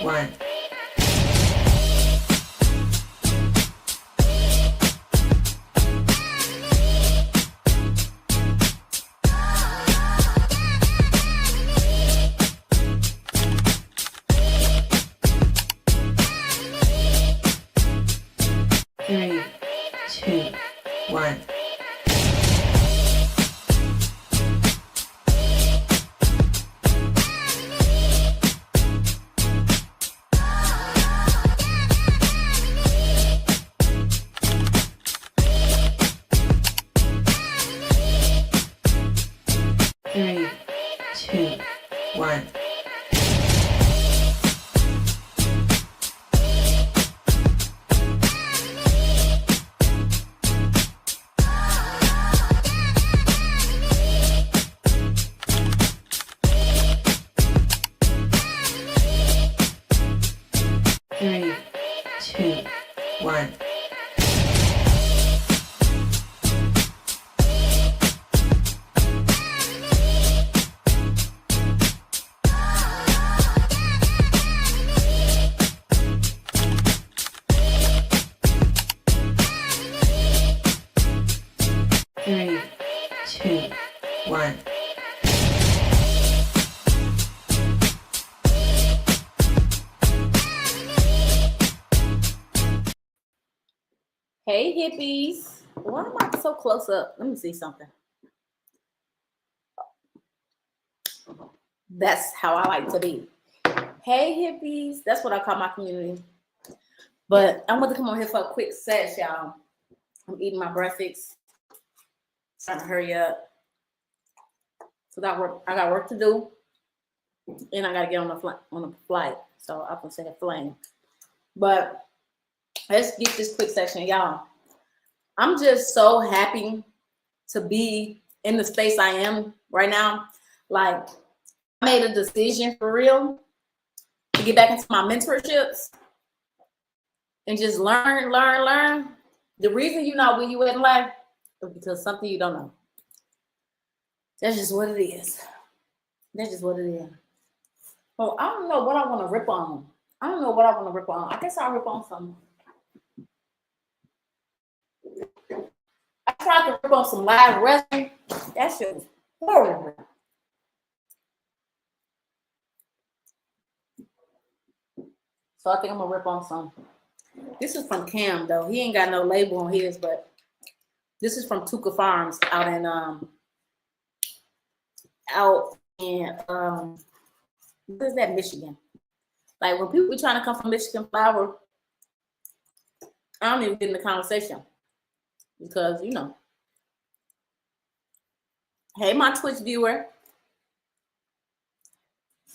1. Three, two, one. Three, two, one. Three, two, one. Three, two, one. Hey hippies, why am I so close up? Let me see something. That's how I like to be. Hey hippies, that's what I call my community. But I'm going to come on here for a quick sesh, y'all. I'm eating my breakfast, trying to hurry up. So I got work to do, and I got to get on the flight. So I can say a flame. But let's get this quick section, y'all. I'm just so happy to be in the space I am right now. Like, I made a decision for real to get back into my mentorships and just learn. The reason you're not where you at in life is because something you don't know. That's just what it is. That's just what it is. So I don't know what I want to rip on. I guess I'll rip on something. I tried to rip on some live wrestling. That shit was horrible. So I think I'm gonna rip on some. This is from Cam though. He ain't got no label on his, but this is from Tuca Farms out in what is that, Michigan? Like when people be trying to come from Michigan flour, I don't even get in the conversation. Because, you know, hey, my Twitch viewer.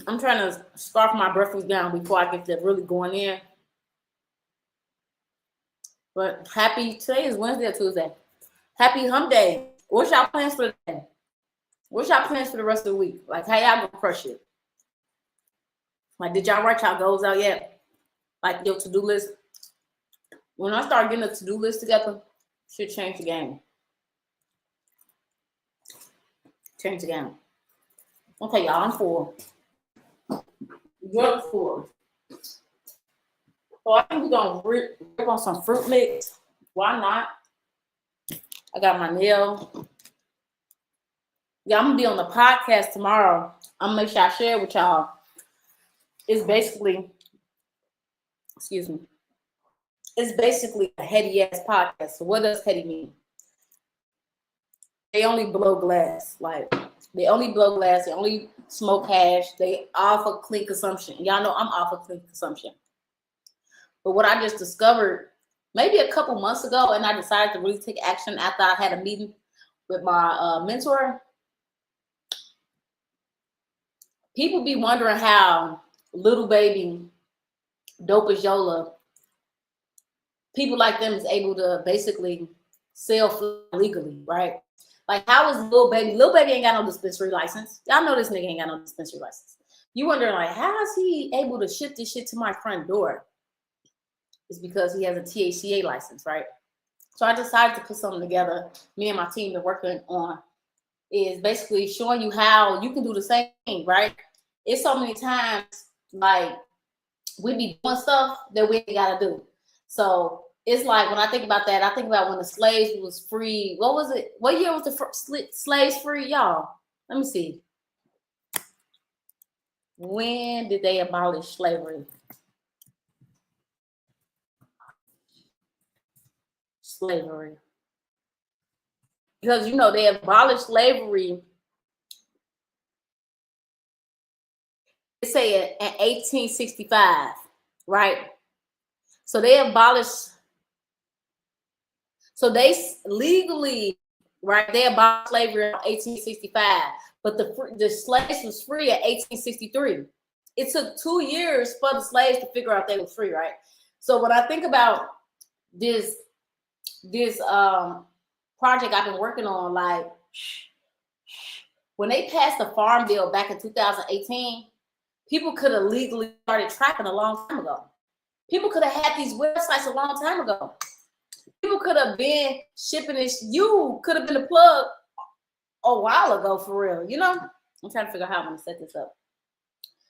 I'm trying to scarf my breakfast down before I get to really going in. But today is Wednesday or Tuesday. Happy hump day. What's y'all plans for the day? What's y'all plans for the rest of the week? Like, how y'all gonna crush it? Like, did y'all write y'all goals out yet? Like, your to-do list? When I start getting a to-do list together, should change the game. Change the game. Okay, y'all, I'm full. You're full. So I think we're gonna rip on some fruit mix. Why not? I got my nail. Yeah, I'm gonna be on the podcast tomorrow. I'm gonna make sure I share it with y'all. It's basically, it's basically a heady ass podcast. So what does heady mean? They only blow glass. Like, they only blow glass. They only smoke hash. They offer clean consumption. Y'all know I'm off of clean consumption. But what I just discovered maybe a couple months ago, and I decided to really take action after I had a meeting with my mentor. People be wondering how Little Baby, Dope as Yola, people like them is able to basically sell legally, right? Like, how is Lil Baby? Lil Baby ain't got no dispensary license. Y'all know this nigga ain't got no dispensary license. You wondering, like, how is he able to ship this shit to my front door? It's because he has a THCA license, right? So I decided to put something together. Me and my team been working on is basically showing you how you can do the same thing, right? It's so many times, like, we be doing stuff that we ain't gotta do. So it's like when I think about that, I think about when the slaves was free. What was it? What year was the slaves free, y'all? Let me see. When did they abolish slavery? Slavery. Because, you know, they abolished slavery, they say in 1865, right? So they abolished, so they legally, right, they abolished slavery in 1865, but the slaves was free in 1863. It took 2 years for the slaves to figure out they were free, right? So when I think about this project I've been working on, like when they passed the farm bill back in 2018, people could have legally started trapping a long time ago. People could have had these websites a long time ago. People could have been shipping this. You could have been a plug a while ago, for real. You know, I'm trying to figure out how I'm gonna set this up.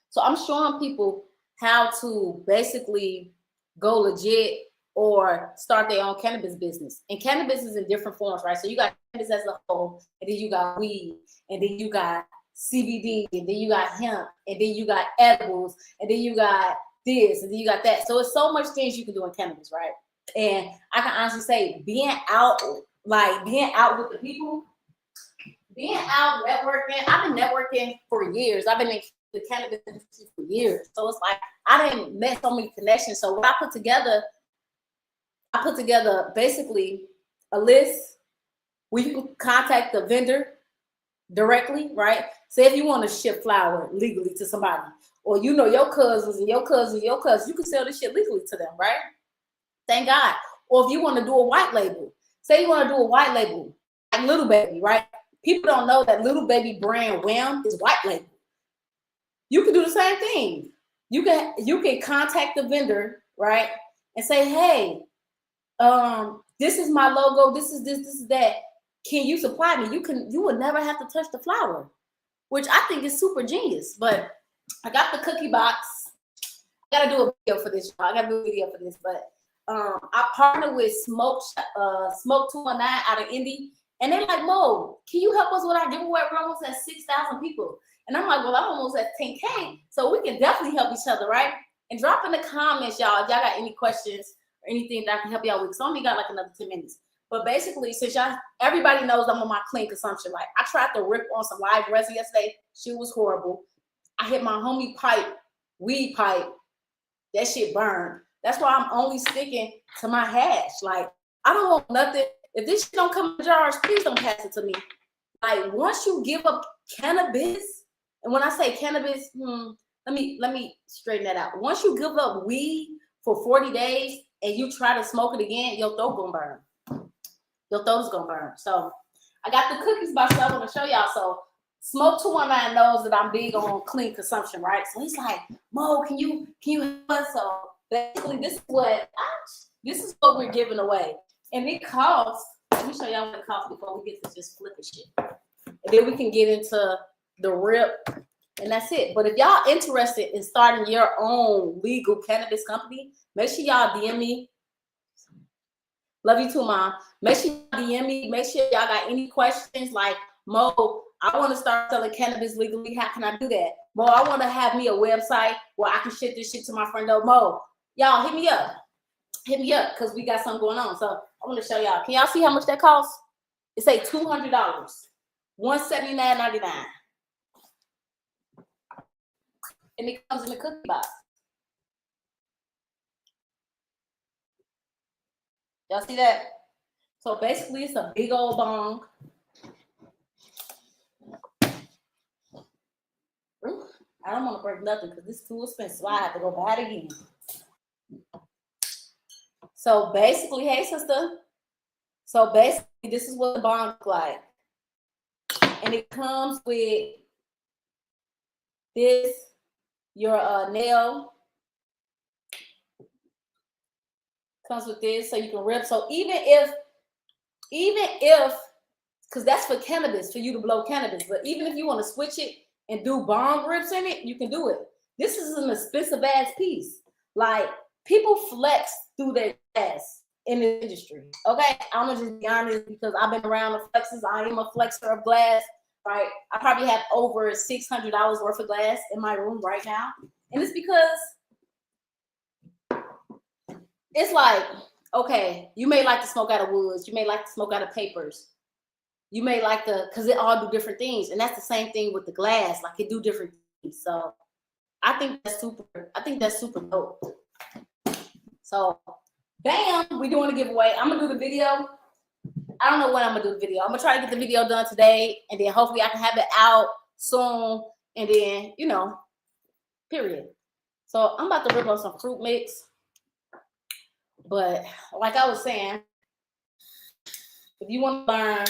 So I'm showing people how to basically go legit or start their own cannabis business. And cannabis is in different forms, right? So you got cannabis as a whole, and then you got weed, and then you got CBD, and then you got hemp, and then you got edibles, and then you got this, and then you got that. So it's so much things you can do in cannabis, right? And I can honestly say being out with the people, being out networking, I've been networking for years. I've been in the cannabis industry for years. So it's like I didn't met so many connections. So what I put together basically a list where you can contact the vendor directly, right? Say if you want to ship flour legally to somebody, or you know your cousins and your cousins and your cousins, you can sell this shit legally to them, right? Thank God. Or if you want to do a white label, say you want to do a white label, like Little Baby, right? People don't know that Little Baby brand Wham is white label. You can do the same thing. You can contact the vendor, right? And say, hey, this is my logo, this is that. Can you supply me? You would never have to touch the flower, which I think is super genius. But I got the cookie box. I gotta do a video for this, y'all. But I partnered with Smoke 219 out of Indy, and they're like, Mo, can you help us with our giveaway? We're almost at 6,000 people. And I'm like, well, I'm almost at 10K, so we can definitely help each other, right? And drop in the comments, y'all, if y'all got any questions or anything that I can help y'all with. So I only got like another 10 minutes. But basically, since everybody knows I'm on my clean consumption, like I tried to rip on some live resin yesterday. She was horrible. I hit my homie weed pipe. That shit burned. That's why I'm only sticking to my hash. Like, I don't want nothing. If this shit don't come in jars, please don't pass it to me. Like, once you give up cannabis, and when I say cannabis, let me straighten that out. Once you give up weed for 40 days and you try to smoke it again, your throat gonna burn. Your throat is gonna burn. So I got the cookies box I want to show y'all. So Smoke 219 knows that I'm big on clean consumption, right? So he's like, Mo, can you help us? So basically, this is what we're giving away, and it costs. Let me show y'all what it costs before we get to just flipping shit, and then we can get into the rip, and that's it. But if y'all interested in starting your own legal cannabis company, make sure y'all DM me. Love you too, Mom. Make sure you DM me. Make sure y'all got any questions like, Mo, I want to start selling cannabis legally. How can I do that? Mo, I want to have me a website where I can ship this shit to my friend. Mo, y'all hit me up. Hit me up because we got something going on. So I want to show y'all. Can y'all see how much that costs? It say $200, $179.99. And it comes in a cookie box. Y'all see that? So basically, it's a big old bong. I don't want to break nothing because this is too expensive. I have to go buy it again. So basically, hey, sister. So basically, this is what the bong looks like. And it comes with this, your nail. Comes with this so you can rip. So even if, because that's for cannabis, for you to blow cannabis. But even if you want to switch it and do bong rips in it, you can do it. This is an expensive ass piece. Like, people flex through their glass in this industry. Okay, I'm gonna just be honest because I've been around the flexes. I am a flexer of glass. Right, I probably have over $600 worth of glass in my room right now, and it's because it's like, okay, you may like to smoke out of woods, you may like to smoke out of papers, you may like to, because it all do different things, and that's the same thing with the glass. Like, it do different things. So I think that's super dope. So, bam, we doing a giveaway. I'm gonna do the video. I don't know when I'm gonna do the video. I'm gonna try to get the video done today, and then hopefully I can have it out soon. And then, period. So I'm about to rip on some fruit mix. But like I was saying, if you want to learn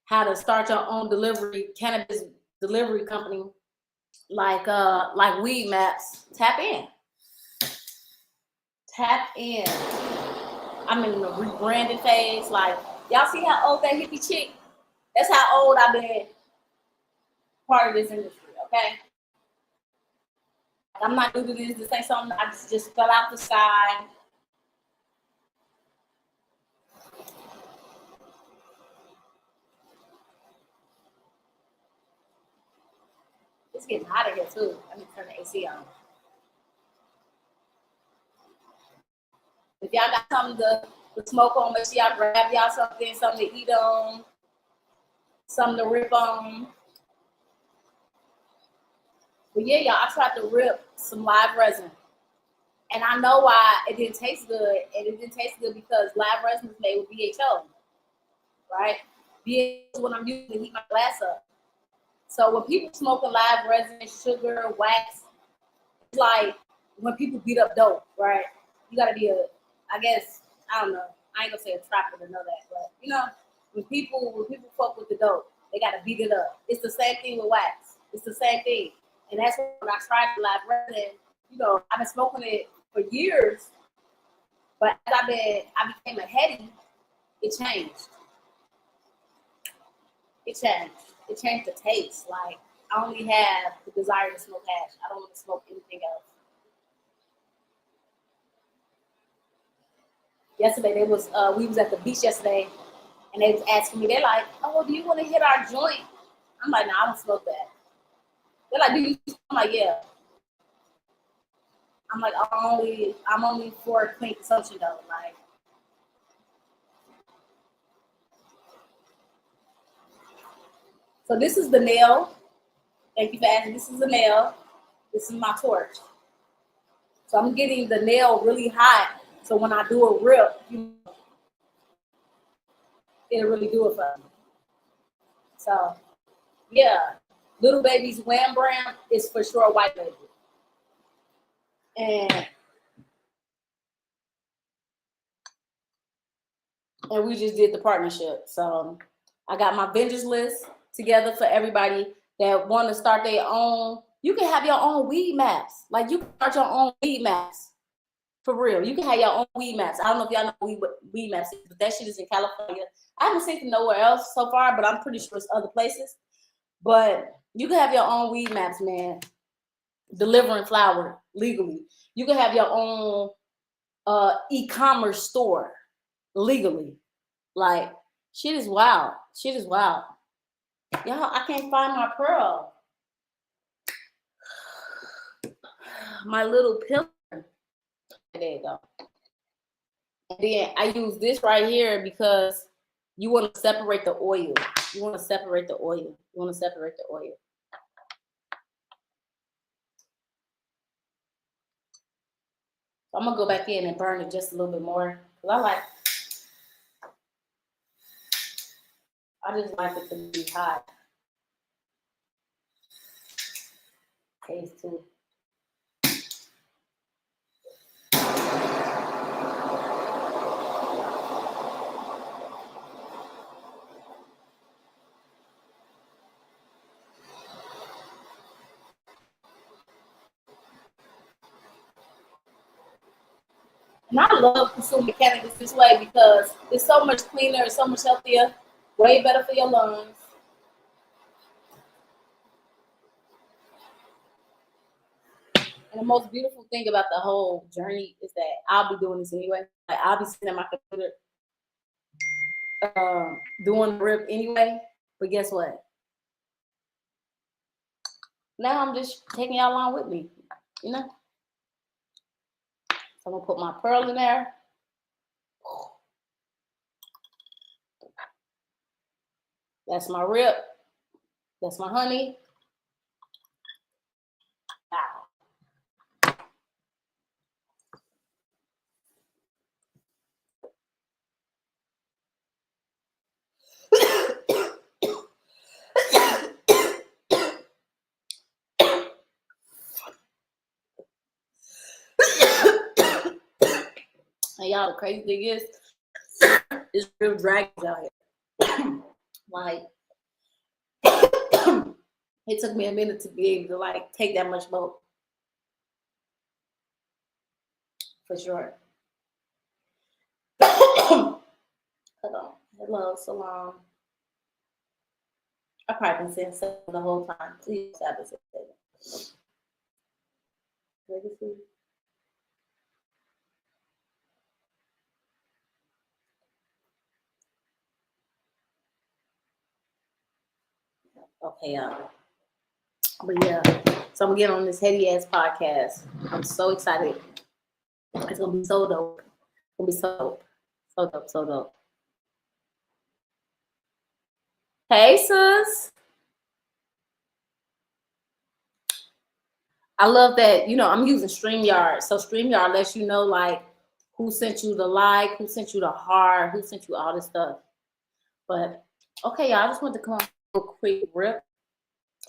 how to start your own cannabis delivery company, like Weed Maps, tap in. Tap in. I'm in the rebranding phase. Like, y'all see how old that hippie chick? That's how old I've been part of this industry, okay? I'm not new to this. This ain't something I just fell out the sky. It's getting hot in here too. Let me turn the AC on. If y'all got something to smoke on, make sure y'all grab y'all something to eat on, something to rip on. But yeah, y'all, I tried to rip some live resin. And I know why it didn't taste good. And it didn't taste good because live resin is made with BHO, right? BHO is what I'm using to heat my glass up. So when people smoking live resin, sugar, wax, it's like when people beat up dope, right? You gotta be I don't know. I ain't gonna say a trapper to know that, but when people fuck with the dope, they gotta beat it up. It's the same thing with wax. It's the same thing. And that's when I tried the live resin. I've been smoking it for years, but as I became a heady, it changed. It changed the taste. Like, I only have the desire to smoke hash. I don't want to smoke anything else. Yesterday, we was at the beach yesterday, and they was asking me, they're like, "Oh, do you want to hit our joint?" I'm like, "No, I don't smoke that." They're like, "Do you?" I'm like, "Yeah." I'm like, I'm only for clean consumption though. Like, so this is the nail. Thank you for asking. This is the nail. This is my torch. So I'm getting the nail really hot. So when I do a rip, it'll really do it for me. So yeah, Little Baby's Wham brand is for sure white label. And we just did the partnership. So I got my vendors list together for everybody that want to start their own. You can have your own weed maps. Like, you can start your own weed maps. For real. You can have your own weed maps. I don't know if y'all know what weed maps is, but that shit is in California. I haven't seen it nowhere else so far, but I'm pretty sure it's other places. But you can have your own weed maps, man. Delivering flower legally. You can have your own e-commerce store legally. Like, shit is wild. Shit is wild. Y'all, I can't find my pearl. My little pillar. There you go. And then I use this right here because you want to separate the oil. You want to separate the oil. You want to separate the oil. So I'm going to go back in and burn it just a little bit more. Because I just like it to be hot. Taste too. And I love consuming cannabis this way because it's so much cleaner, it's so much healthier, way better for your lungs. And the most beautiful thing about the whole journey is that I'll be doing this anyway. Like I'll be sitting at my computer doing the rip anyway. But guess what? Now I'm just taking y'all along with me, you know? So I'm gonna put my pearl in there. That's my rip. That's my honey. And y'all, the crazy thing is, it's real dragons out here. Like, it took me a minute to be able to like take that much boat. For sure. Hold on. Hello, Salon. I've probably been saying something the whole time. Please stop it. Legacy. Okay, y'all. But yeah, so I'm gonna get on this heady ass podcast. I'm so excited. It's gonna be so dope. It's gonna be so dope. So dope, so dope. Hey sis. I love that, you know, I'm using StreamYard. So StreamYard lets you know like who sent you the like, who sent you the heart, who sent you all this stuff. But okay, y'all, I just want to come on a quick rip.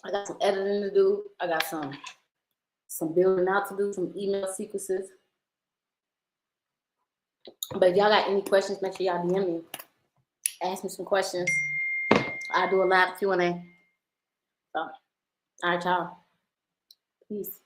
I got some editing to do. I got some building out to do, some email sequences. But if y'all got any questions, make sure y'all DM me. Ask me some questions. I do a live Q&A. So, all right, y'all. Peace.